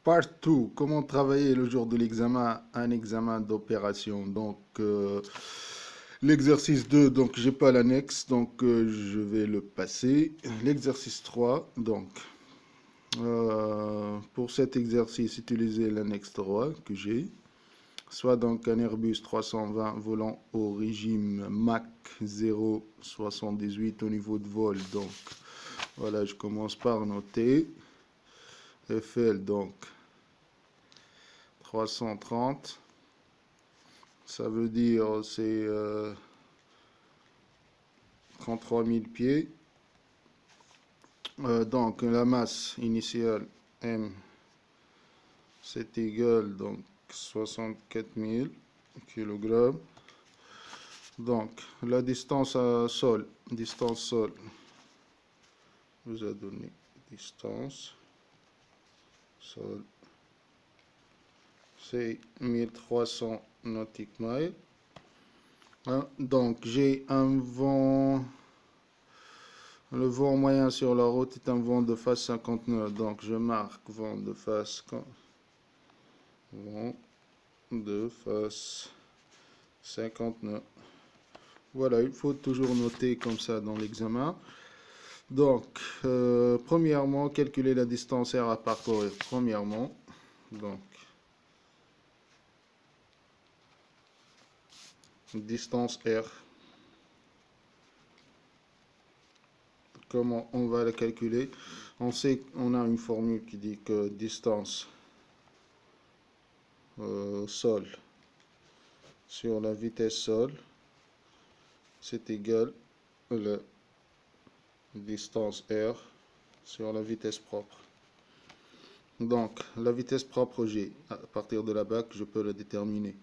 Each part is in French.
Part 2, comment travailler le jour de l'examen, un examen d'opération. Donc, l'exercice 2, donc j'ai pas l'annexe, donc je vais le passer. L'exercice 3, donc, pour cet exercice, utilisez l'annexe 3 que j'ai. Soit donc un Airbus 320 volant au régime Mach 0,78 au niveau de vol. Donc, voilà, je commence par noter. FL, donc 330, ça veut dire c'est 33 000 pieds. Donc la masse initiale M, c'est égal donc 64 000 kg. Donc la distance à sol, vous a donné distance sol, c'est 1300 nautiques miles. Hein, donc j'ai un vent, le vent moyen sur la route est un vent de face 59, donc je marque vent de face 59. Voilà, il faut toujours noter comme ça dans l'examen. Donc, premièrement, calculer la distance R à parcourir. Premièrement, donc, distance R. Comment on va la calculer? On sait qu'on a une formule qui dit que distance sol sur la vitesse sol, c'est égal à la distance R sur la vitesse propre. Donc, la vitesse propre G, à partir de la BAC, je peux la déterminer.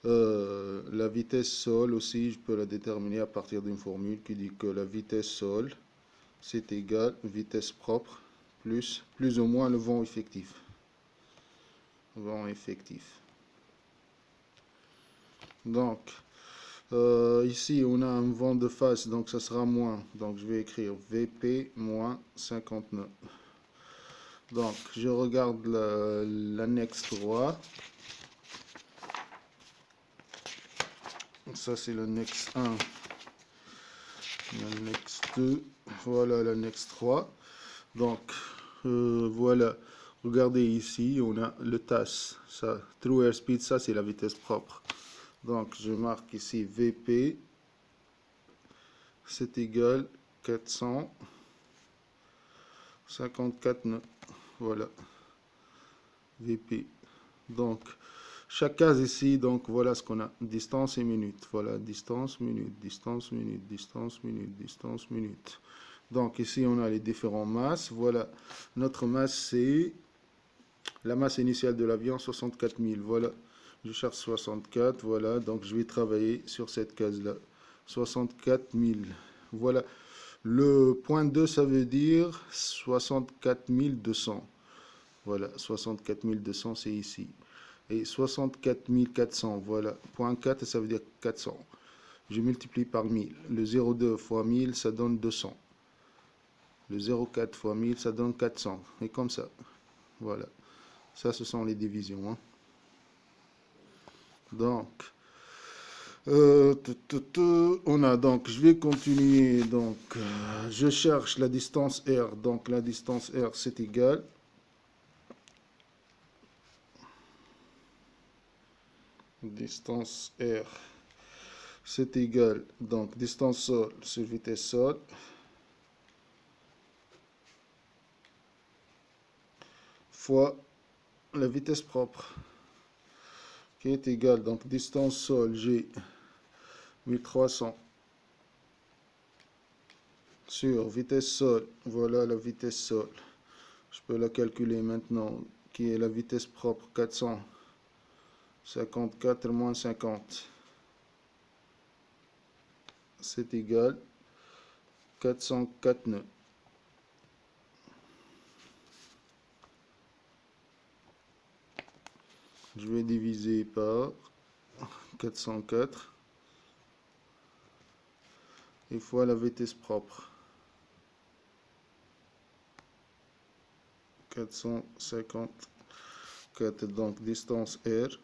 La vitesse sol aussi, je peux la déterminer à partir d'une formule qui dit que la vitesse sol, c'est égal vitesse propre plus ou moins le vent effectif. Vent effectif. Donc, ici, on a un vent de face, donc ça sera moins. Donc, je vais écrire VP moins 59. Donc, je regarde l'annexe 3. Ça, c'est l'annexe 1. L'annexe 2. Voilà l'annexe 3. Donc, voilà. Regardez ici, on a le TAS. Ça, True Airspeed, ça, c'est la vitesse propre. Donc, je marque ici VP. C'est égal 454 nœuds. Voilà. VP. Donc, chaque case ici, donc voilà ce qu'on a. Distance et minute. Voilà, distance, minute, distance, minute, distance, minute, distance, minute. Donc ici, on a les différents masses. Voilà, notre masse, c'est la masse initiale de l'avion, 64 000. Voilà, je cherche 64. Voilà, donc je vais travailler sur cette case-là. 64 000. Voilà. Le point 2, ça veut dire 64 200. Voilà, 64 200, c'est ici. Et 64 400, voilà. Point 4, ça veut dire 400. Je multiplie par 1000. Le 0,2 fois 1000, ça donne 200. Le 0,4 fois 1000, ça donne 400. Et comme ça. Voilà. Ça, ce sont les divisions. Hein. Donc, on a donc, je vais continuer. Donc, je cherche la distance R. Donc, la distance R, c'est égal. Distance R, c'est égal. Donc, distance sol sur vitesse sol. Fois la vitesse propre. Qui est égal. Donc, distance sol, G, 1300. Sur vitesse sol, voilà la vitesse sol. Je peux la calculer maintenant, qui est la vitesse propre, 454 moins 50. C'est égal 404 nœuds. Je vais diviser par 404 et fois la vitesse propre. 450 4, donc distance R,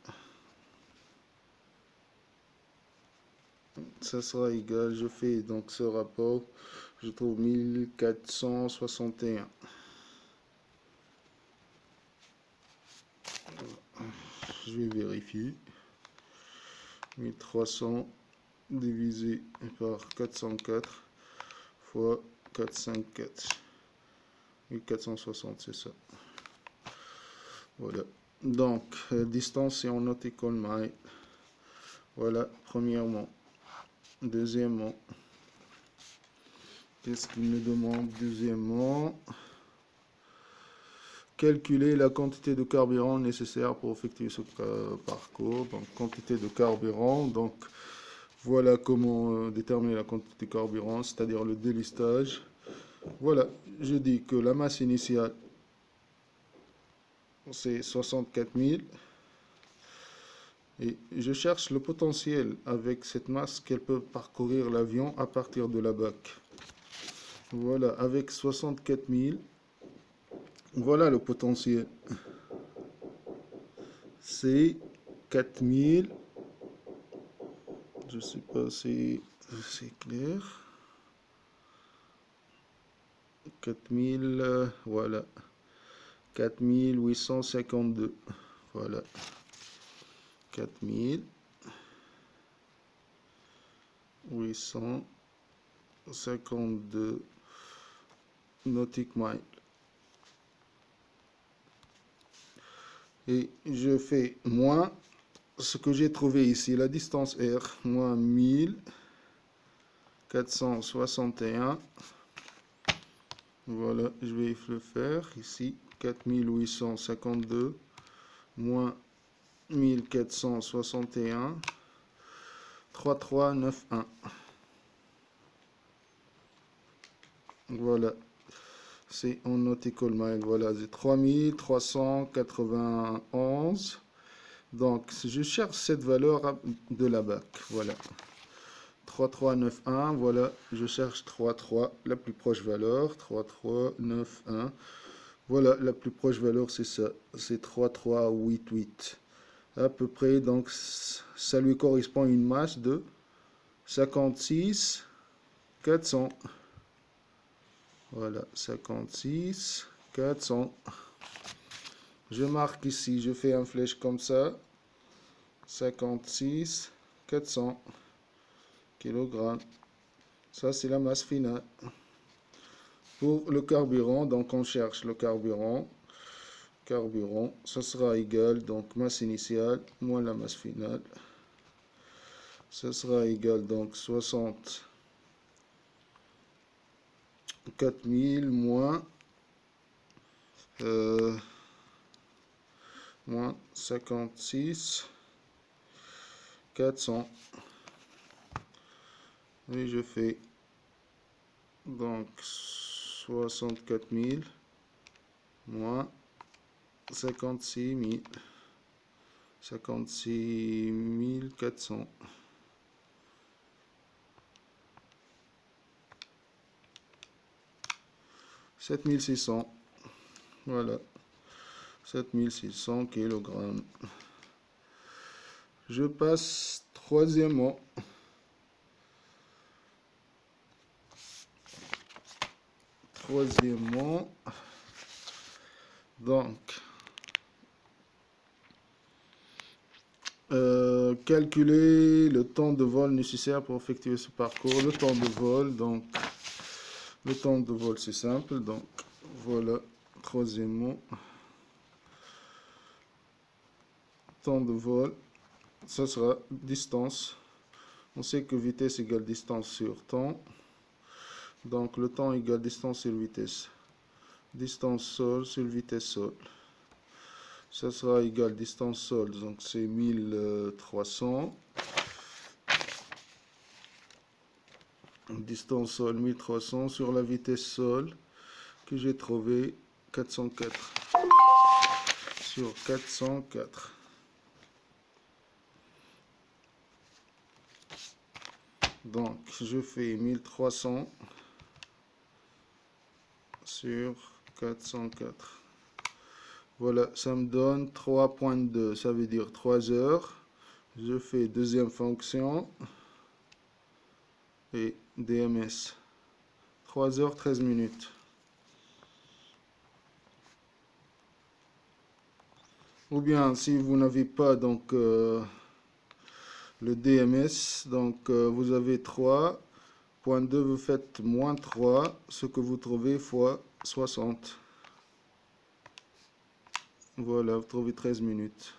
ça sera égal, je fais donc ce rapport, je trouve 1461. Je vais vérifier. 1300 divisé par 404 fois 454. 1460, c'est ça. Voilà. Donc, distance, c'est en nautical mile. Voilà, premièrement. Deuxièmement, qu'est-ce qu'il nous demande? Deuxièmement, calculer la quantité de carburant nécessaire pour effectuer ce parcours. Donc, quantité de carburant. Donc, voilà comment déterminer la quantité de carburant, c'est-à-dire le délistage. Voilà, je dis que la masse initiale, c'est 64 000. Et je cherche le potentiel avec cette masse qu'elle peut parcourir l'avion à partir de la bac. Voilà, avec 64 000, voilà le potentiel. C'est 4000. Je sais pas si c'est clair. 4000, voilà. 4852. Voilà. 4852 nautic miles. Et je fais moins ce que j'ai trouvé ici, la distance R, moins 1461. Voilà, je vais le faire ici, 4852 moins 1461, 3391. Voilà, c'est en nautical mile. Voilà, c'est 3391. Donc, je cherche cette valeur de la BAC. Voilà. 3391, voilà, je cherche 33, la plus proche valeur, 3391. Voilà, la plus proche valeur, c'est ça, c'est 3388. À peu près, donc, ça lui correspond à une masse de 56 400. Voilà, 56 400. Je marque ici, je fais un flèche comme ça, 56 400 kg. Ça, c'est la masse finale. Pour le carburant, donc on cherche le carburant. Carburant, ça sera égal, donc masse initiale moins la masse finale. Ça sera égal, donc 64 000 moins 56 400. Et je fais donc 64 000 moins 56 000. 56 400. 7600. Voilà. 7600 kg. Je passe troisièmement. Donc, calculer le temps de vol nécessaire pour effectuer ce parcours. Le temps de vol, donc, le temps de vol, c'est simple. Donc, voilà, troisièmement. Temps de vol, ça sera distance. On sait que vitesse égale distance sur temps. Donc, le temps égale distance sur vitesse. Distance sol sur vitesse sol. Ça sera égal distance sol, donc c'est 1300. Distance sol 1300 sur la vitesse sol que j'ai trouvé 404. Sur 404. Donc je fais 1300 sur 404. Voilà, ça me donne 3.2, ça veut dire 3 heures. Je fais deuxième fonction et DMS. 3 heures 13 minutes. Ou bien si vous n'avez pas donc le DMS, donc vous avez 3.2, vous faites moins 3, ce que vous trouvez fois 60. Voilà, vous trouvez 13 minutes.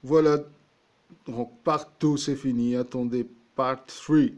Voilà, donc part 2 c'est fini, attendez part 3.